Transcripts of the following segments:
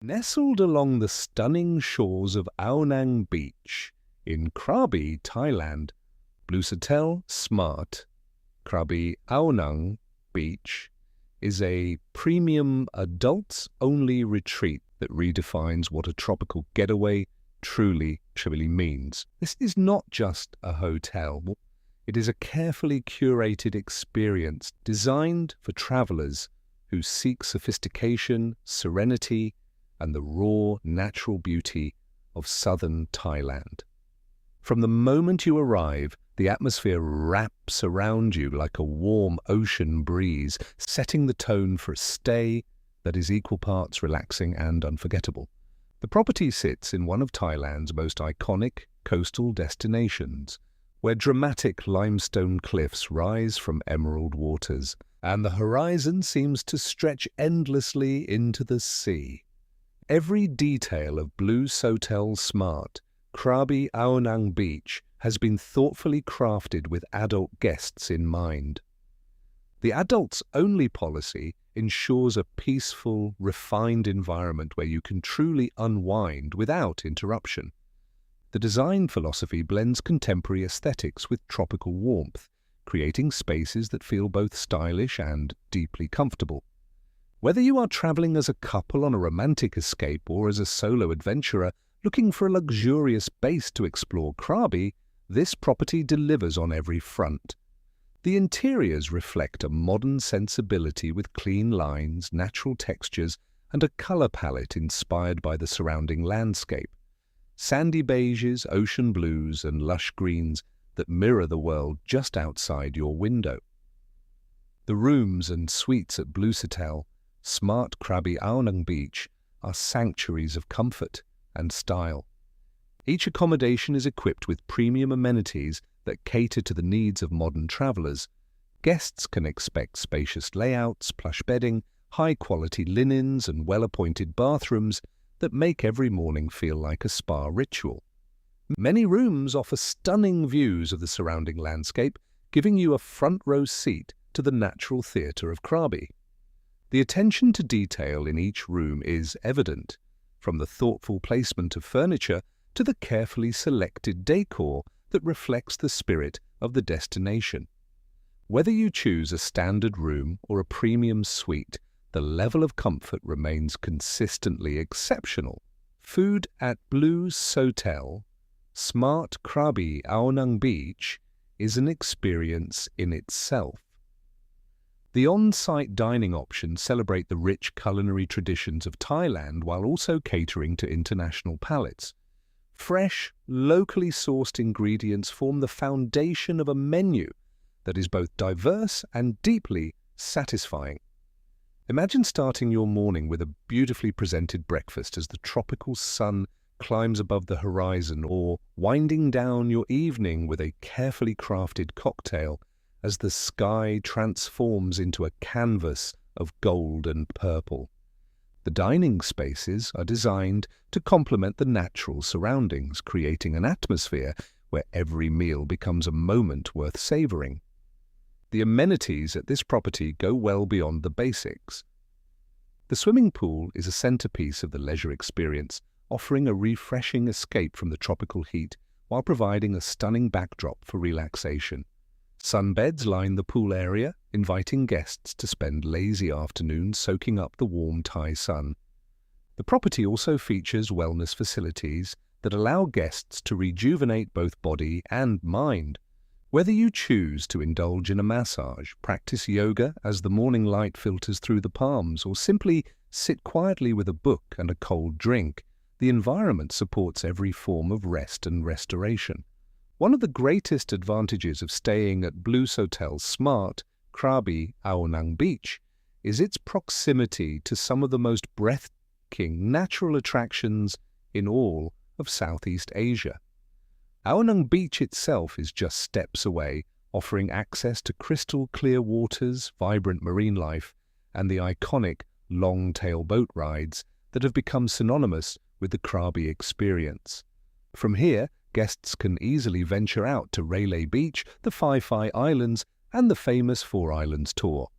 Nestled along the stunning shores of Ao Nang Beach in Krabi, Thailand, BlueSotel SMART Krabi Aonang Beach is a premium adults-only retreat that redefines what a tropical getaway truly means. This is not just a hotel. It is a carefully curated experience designed for travelers who seek sophistication, serenity, and the raw natural beauty of southern Thailand. From the moment you arrive, the atmosphere wraps around you like a warm ocean breeze, setting the tone for a stay that is equal parts relaxing and unforgettable. The property sits in one of Thailand's most iconic coastal destinations, where dramatic limestone cliffs rise from emerald waters, and the horizon seems to stretch endlessly into the sea. Every detail of BlueSotel SMART Krabi Aonang Beach has been thoughtfully crafted with adult guests in mind. The adults-only policy ensures a peaceful, refined environment where you can truly unwind without interruption. The design philosophy blends contemporary aesthetics with tropical warmth, creating spaces that feel both stylish and deeply comfortable. Whether you are traveling as a couple on a romantic escape or as a solo adventurer looking for a luxurious base to explore Krabi, this property delivers on every front. The interiors reflect a modern sensibility with clean lines, natural textures, and a color palette inspired by the surrounding landscape. Sandy beiges, ocean blues, and lush greens that mirror the world just outside your window. The rooms and suites at BlueSotel SMART Krabi Aonang Beach are sanctuaries of comfort and style. Each accommodation is equipped with premium amenities that cater to the needs of modern travelers. Guests can expect spacious layouts, plush bedding, high-quality linens, and well-appointed bathrooms that make every morning feel like a spa ritual. Many rooms offer stunning views of the surrounding landscape, giving you a front-row seat to the natural theatre of Krabi. The attention to detail in each room is evident, from the thoughtful placement of furniture to the carefully selected decor that reflects the spirit of the destination. Whether you choose a standard room or a premium suite, the level of comfort remains consistently exceptional. Food at BlueSotel SMART Krabi Aonang Beach is an experience in itself. The on-site dining options celebrate the rich culinary traditions of Thailand while also catering to international palates. Fresh, locally sourced ingredients form the foundation of a menu that is both diverse and deeply satisfying. Imagine starting your morning with a beautifully presented breakfast as the tropical sun climbs above the horizon, or winding down your evening with a carefully crafted cocktail as the sky transforms into a canvas of gold and purple. The dining spaces are designed to complement the natural surroundings, creating an atmosphere where every meal becomes a moment worth savoring. The amenities at this property go well beyond the basics. The swimming pool is a centerpiece of the leisure experience, offering a refreshing escape from the tropical heat while providing a stunning backdrop for relaxation. Sunbeds line the pool area, inviting guests to spend lazy afternoons soaking up the warm Thai sun. The property also features wellness facilities that allow guests to rejuvenate both body and mind. Whether you choose to indulge in a massage, practice yoga as the morning light filters through the palms, or simply sit quietly with a book and a cold drink, the environment supports every form of rest and restoration. One of the greatest advantages of staying at BlueSotel SMART Krabi Aonang Beach is its proximity to some of the most breathtaking natural attractions in all of Southeast Asia. Aonang Beach itself is just steps away, offering access to crystal-clear waters, vibrant marine life, and the iconic long-tail boat rides that have become synonymous with the Krabi experience. From here, guests can easily venture out to Railay Beach, the Phi Islands, and the famous Four Islands tour.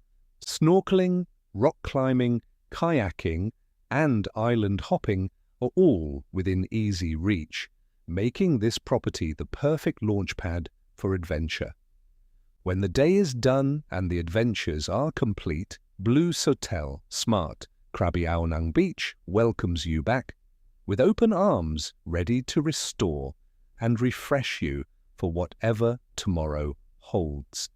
Snorkeling, rock climbing, kayaking, and island hopping are all within easy reach, making this property the perfect launchpad for adventure. When the day is done and the adventures are complete, BlueSotel SMART Krabi Aonang Beach welcomes you back with open arms, ready to restore and refresh you for whatever tomorrow holds.